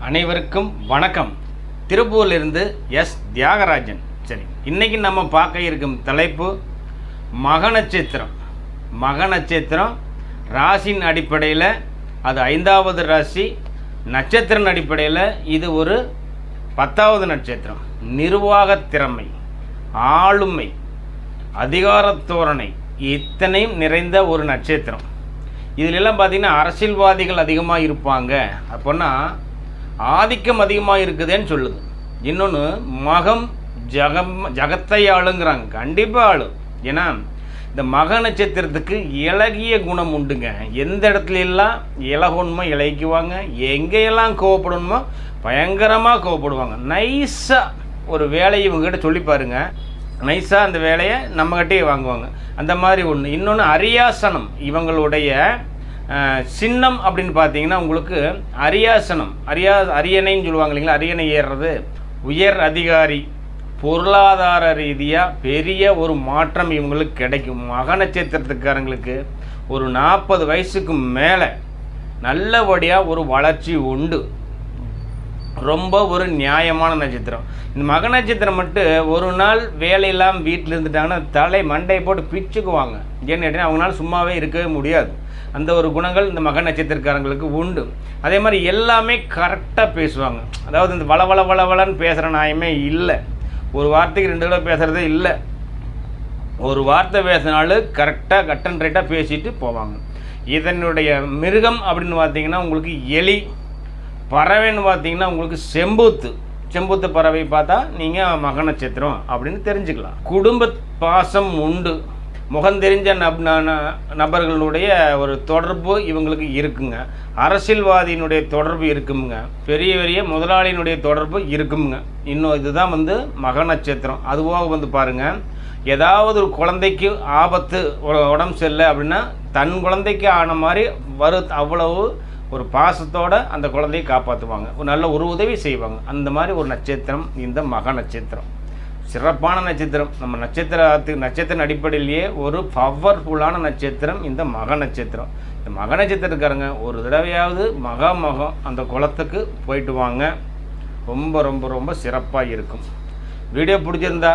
அனைவருக்கும் வணக்கம். திருப்பூரிலிருந்து எஸ் தியாகராஜன். சரி, இன்றைக்கி நம்ம பார்க்க இருக்கும் தலைப்பு மக நட்சத்திரம். மக நட்சத்திரம் ராசியின் அடிப்படையில் அது 5வது ராசி, நட்சத்திரம் அடிப்படையில் இது ஒரு 10வது நட்சத்திரம். நிர்வாக திறமை, ஆளுமை, அதிகாரத்தோரணை இத்தனையும் நிறைந்த ஒரு நட்சத்திரம். இதிலெல்லாம் பார்த்திங்கன்னா அரசியல்வாதிகள் அதிகமாக இருப்பாங்க அப்படின்னா ஆதிக்கம் அதிகமாக இருக்குதுன்னு சொல்லுது. இன்னொன்று மகம் ஜகத்தை ஆளுங்கிறாங்க. கண்டிப்பாக ஆளும். ஏன்னா இந்த மக நட்சத்திரத்துக்கு இலகிய குணம் உண்டுங்க. எந்த இடத்துல எல்லாம் இலகுன்மை இலகிக்குவாங்க, எங்கேயெல்லாம் கோவப்படணுமோ பயங்கரமாக கோவப்படுவாங்க. நைஸாக ஒரு வேலையை இவங்ககிட்ட சொல்லி பாருங்க, நைஸாக அந்த வேலையை நம்மகிட்டே வாங்குவாங்க. அந்த மாதிரி ஒன்று. இன்னொன்று அரியாசனம். இவங்களுடைய சின்னம் அப்படின்னு பார்த்தீங்கன்னா உங்களுக்கு அரியாசனம், அரியணைன்னு சொல்லுவாங்க இல்லைங்களா, அரியணை ஏறுறது. உயர் அதிகாரி, பொருளாதார ரீதியாக பெரிய ஒரு மாற்றம் இவங்களுக்கு கிடைக்கும். மக நட்சத்திரத்துக்காரங்களுக்கு ஒரு 40 வயசுக்கு மேலே நல்லபடியாக ஒரு வளர்ச்சி உண்டு. ரொம்ப ஒரு நியாயமான நட்சத்திரம். இந்த மக நட்சத்திரம் மட்டும் ஒரு நாள் வேலையெல்லாம் வீட்டில் இருந்துட்டாங்கன்னா மண்டையை போட்டு பிச்சுக்குவாங்க. ஏன்னு கேட்டீங்கன்னா அவங்களால சும்மாவே இருக்கவே முடியாது. அந்த ஒரு குணங்கள் இந்த மக நட்சத்திரக்காரங்களுக்கு உண்டு. அதே மாதிரி எல்லாமே கரெக்டாக பேசுவாங்க. அதாவது இந்த வளவளன்னு பேசுகிற நியாயமே இல்லை. ஒரு வார்த்தைக்கு 2 தடவை பேசுகிறதே இல்லை. ஒரு வார்த்தை பேசினாலும் கரெக்டாக கட் அண்ட் ரைட்டாக பேசிட்டு போவாங்க. இதனுடைய மிருகம் அப்படின்னு பார்த்தீங்கன்னா உங்களுக்கு எலி. பறவைன்னு பார்த்தீங்கன்னா உங்களுக்கு செம்பூத்து பறவை பார்த்தா நீங்கள் மக நட்சத்திரம் அப்படின்னு தெரிஞ்சுக்கலாம். குடும்ப பாசம் உண்டு. முகம் தெரிஞ்ச நபர்களுடைய ஒரு தொடர்பு இவங்களுக்கு இருக்குங்க. அரசியல்வாதியினுடைய தொடர்பு இருக்குங்க. பெரிய முதலாளியினுடைய தொடர்பு இருக்குங்க. இன்னும் இதுதான் மக நட்சத்திரம். அதுவாக பாருங்கள், ஏதாவது ஒரு குழந்தைக்கு ஆபத்து, உடம்பு சரியில்லை அப்படின்னா தன் குழந்தைக்கு ஆன மாதிரி அவ்வளவு ஒரு பாசத்தோடு அந்த குழந்தையை காப்பாற்றுவாங்க. ஒரு நல்ல ஒரு உதவி செய்வாங்க. அந்த மாதிரி ஒரு நட்சத்திரம் இந்த மக நட்சத்திரம். சிறப்பான நட்சத்திரம். நம்ம நட்சத்திர அடிப்படையிலேயே ஒரு பவர்ஃபுல்லான நட்சத்திரம் இந்த மக நட்சத்திரம். இந்த மக நட்சத்திரக்காரங்க ஒரு தடவையாவது மகம் அந்த குளத்துக்கு போயிட்டு வாங்க. ரொம்ப ரொம்ப ரொம்ப சிறப்பாக இருக்கும். வீடியோ பிடிச்சிருந்தா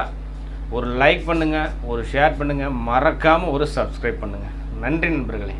ஒரு லைக் பண்ணுங்கள், ஒரு ஷேர் பண்ணுங்கள், மறக்காமல் ஒரு சப்ஸ்கிரைப் பண்ணுங்கள். நன்றி நண்பர்களே.